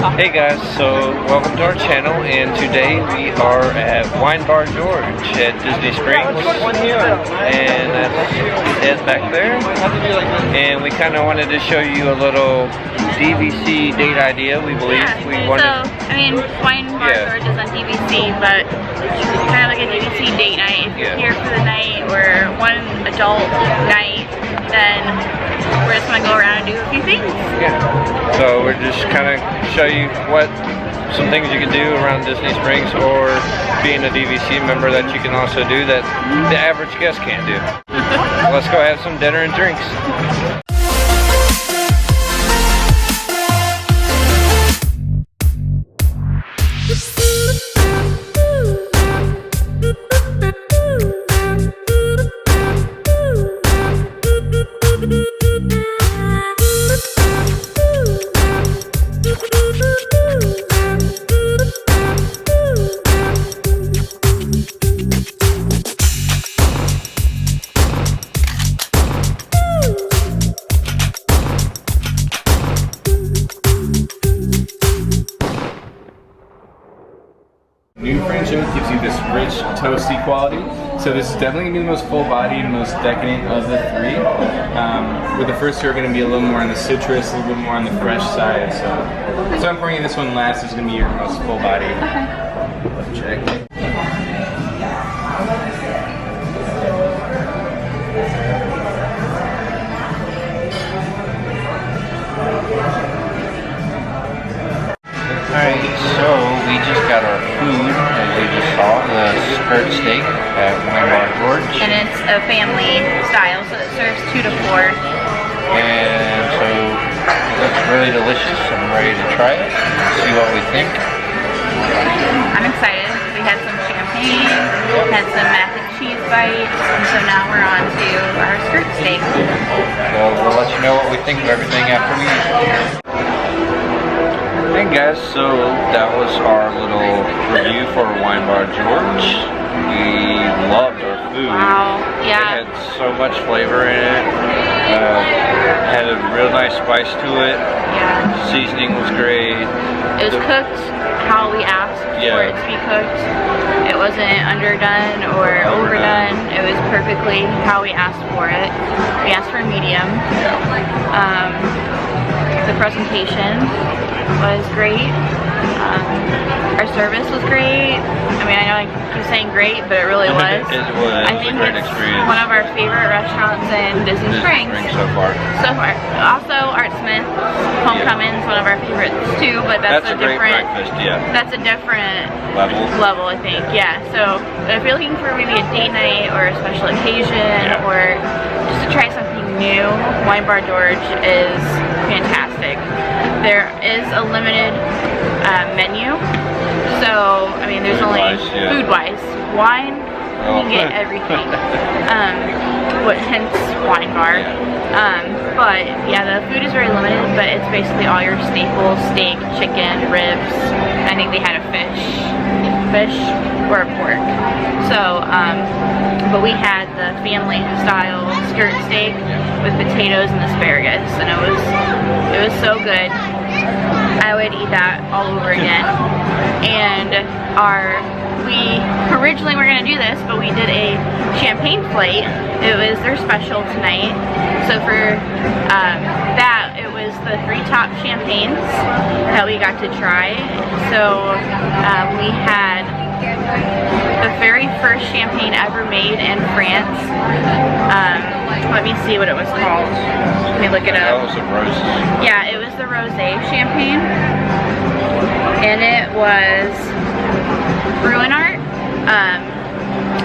Hey guys, so welcome to our channel, and today we are at Wine Bar George at Disney Springs, and that's Ed back there, and we kind of wanted to show you a little DVC date idea. We believe Wine Bar George is on DVC, but kind of like a DVC date night. If you're here for the night or one adult night, then we're just going to go around and do a few things. Yeah. So we're just kind of show you some things you can do around Disney Springs, or being a DVC member that you can also do that the average guest can't do. Let's go have some dinner and drinks. New French oak gives you this rich, toasty quality. So this is definitely going to be the most full-bodied and most decadent of the three. With the first two are going to be a little more on the citrus, a little bit more on the fresh side. So I'm pouring this one last. It's going to be your most full-bodied. Check. Alright, so we just got our food, as you just saw, the skirt steak at Wine Bar George. And it's a family style, so it serves 2 to 4. And so it looks really delicious. I'm ready to try it, see what we think. I'm excited. We had some champagne, had some mac and cheese bites, and so now we're on to our skirt steak. So we'll let you know what we think of everything after we eat. Hey guys, so that was our little review for Wine Bar George. We loved our food. Wow, yeah. It had so much flavor in it. Had a real nice spice to it. Yeah. Seasoning was great. It was cooked how we asked for it to be cooked. It wasn't underdone or overdone. It was perfectly how we asked for it. We asked for a medium. The presentation was great. Our service was great. I mean, I know I keep saying great, but it really was. It was. I think a great it's experience. One of our favorite restaurants in Disney Springs so far. Also, Art Smith Homecoming's one of our favorites too, but that's a great different breakfast. Yeah. That's a different level, I think. Yeah. So if you're looking for maybe a date night or a special occasion, or just to try something new, Wine Bar George is fantastic. There is a limited menu, so I mean, there's only food-wise. Wine, you can get everything. Hence Wine Bar. But yeah, the food is very limited, but it's basically all your staples: steak, chicken, ribs. I think they had a fish or a pork. So, but we had the family style skirt steak with potatoes and asparagus, and it was so good. I would eat that all over again. And we originally were gonna do this, but we did a champagne flight. It was their special tonight. So for that, it was the 3 top champagnes that we got to try. So we had the very first champagne ever made in France. Let me see what it was called. Let me look it up. That was a rosé. Yeah, it was the rosé champagne, and it was Ruinart.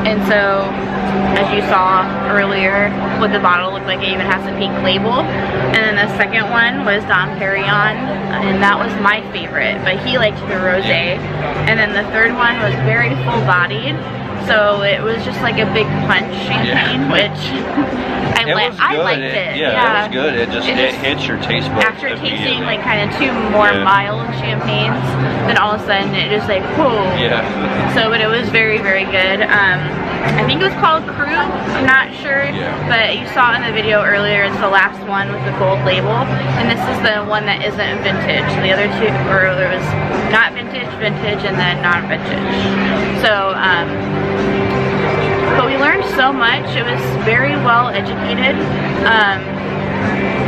And so, as you saw earlier, with the bottle looked like it even has a pink label. And then the second one was Dom Perignon, and that was my favorite, but he liked the rosé. And then the third one was very full-bodied, So it was just like a big punch champagne, which I liked it. Yeah, it was good. It hits your taste buds. After tasting like kind of 2 more mild champagnes, then all of a sudden it just like whoa. Yeah. So, but it was very, very good. I think it was called Crew. I'm not sure, but you saw in the video earlier. It's the last one with the gold label, and this is the one that isn't vintage. The other 2, or there was not vintage, vintage, and then non-vintage. So, but we learned so much. It was very well educated.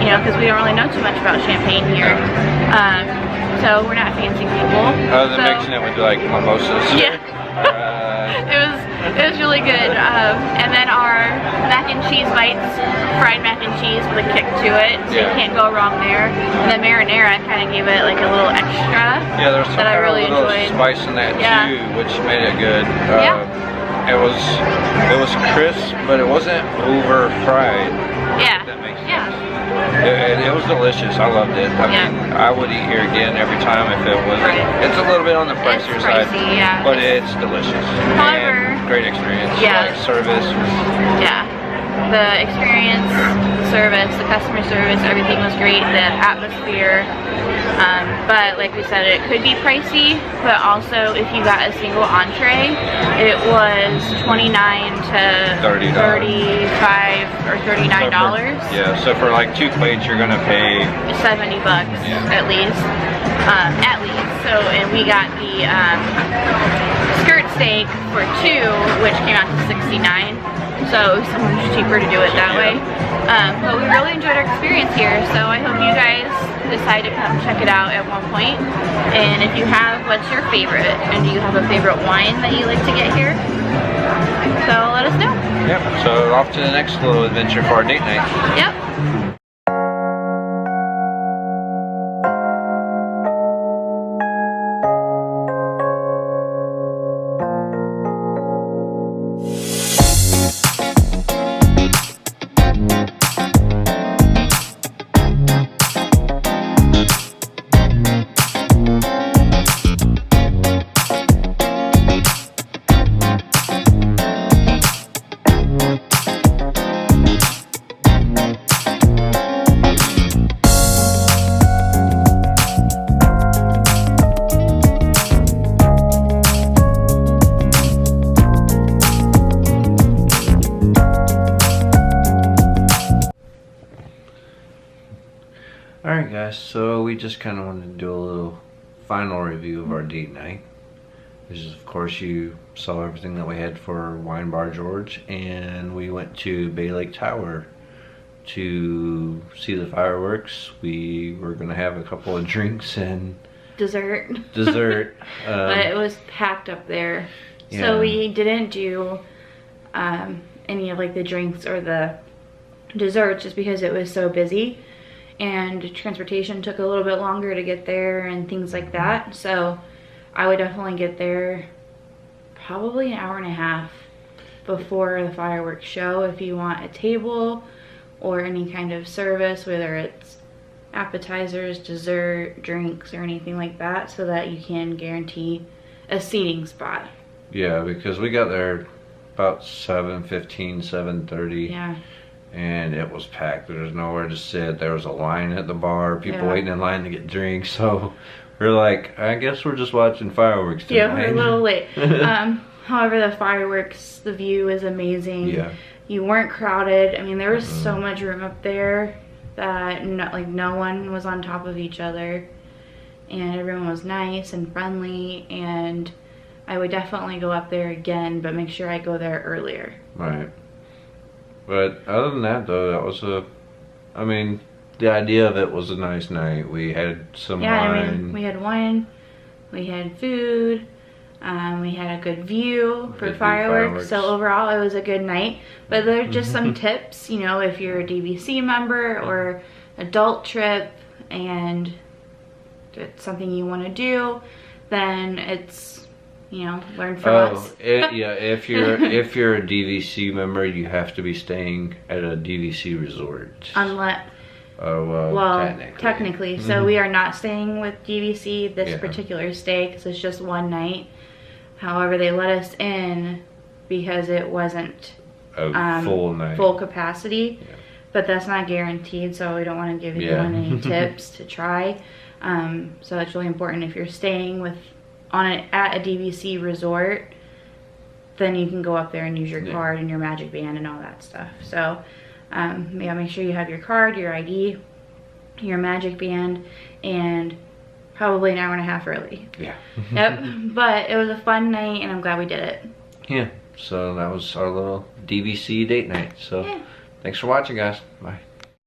You know, because we don't really know too much about champagne here. So we're not fancy people. Other than mixing it with like mimosas. Yeah. It was really good. And then our mac and cheese bites, fried mac and cheese with a kick to it, so you can't go wrong there. And the marinara kind of gave it like a little extra. Yeah, there's some that I really little enjoyed. Spice in that too, which made it good. It was crisp, but it wasn't over fried. Yeah. That makes sense. It was delicious. I loved it. I mean, I would eat here again every time if it was. It's a little bit on the pricier side, but it's delicious. However, and great experience. Yeah. Like service was. Yeah. The experience, service, the customer service, everything was great. The atmosphere. But like we said, it could be pricey, but also if you got a single entree, it was $29 to $35 or $39. So for like 2 plates, you're gonna pay $70 at least. So, and we got the skirt steak for 2, which came out to $69. So it was so much cheaper to do it that way. But we really enjoyed our experience here, so I hope you guys decide to come check it out at one point. And if you have, what's your favorite? And do you have a favorite wine that you like to get here? So let us know. Yep, so off to the next little adventure for our date night. Yep. Alright guys, so we just kind of wanted to do a little final review of our date night. Which is, of course, you saw everything that we had for Wine Bar George, and we went to Bay Lake Tower to see the fireworks. We were going to have a couple of drinks and dessert. But it was packed up there. So we didn't do any of like the drinks or the desserts just because it was so busy. And transportation took a little bit longer to get there and things like that. So I would definitely get there probably an hour and a half before the fireworks show if you want a table or any kind of service, whether it's appetizers, dessert, drinks, or anything like that, so that you can guarantee a seating spot. Yeah, because we got there about 7:15, 7:30. Yeah. And it was packed. There was nowhere to sit. There was a line at the bar, people waiting in line to get drinks. So we're like, I guess we're just watching fireworks tonight. Yeah, we're a little late. However, the fireworks, the view is amazing. Yeah. You weren't crowded. I mean, there was so much room up there that no one was on top of each other. And everyone was nice and friendly. And I would definitely go up there again, but make sure I go there earlier. Right. But other than that, though, that was I mean, the idea of it was a nice night. We had some wine. I mean, we had wine, we had food, we had a good view for fireworks. So overall, it was a good night. But there are just some tips, you know, if you're a DVC member or adult trip and it's something you want to do, then it's, you know, learn from us. Yeah, if you're a DVC member, you have to be staying at a DVC resort. Unless, technically. So we are not staying with DVC this particular stay because it's just one night. However, they let us in because it wasn't A full night. full capacity. Yeah. But that's not guaranteed, so we don't want to give anyone any tips to try. So it's really important if you're staying at a DVC resort, then you can go up there and use your card and your Magic Band and all that stuff. So yeah, make sure you have your card, your ID, your Magic Band, and probably an hour and a half early. Yeah. Yep. But it was a fun night, and I'm glad we did it. Yeah. So that was our little DVC date night. So Yeah. thanks for watching, guys. Bye.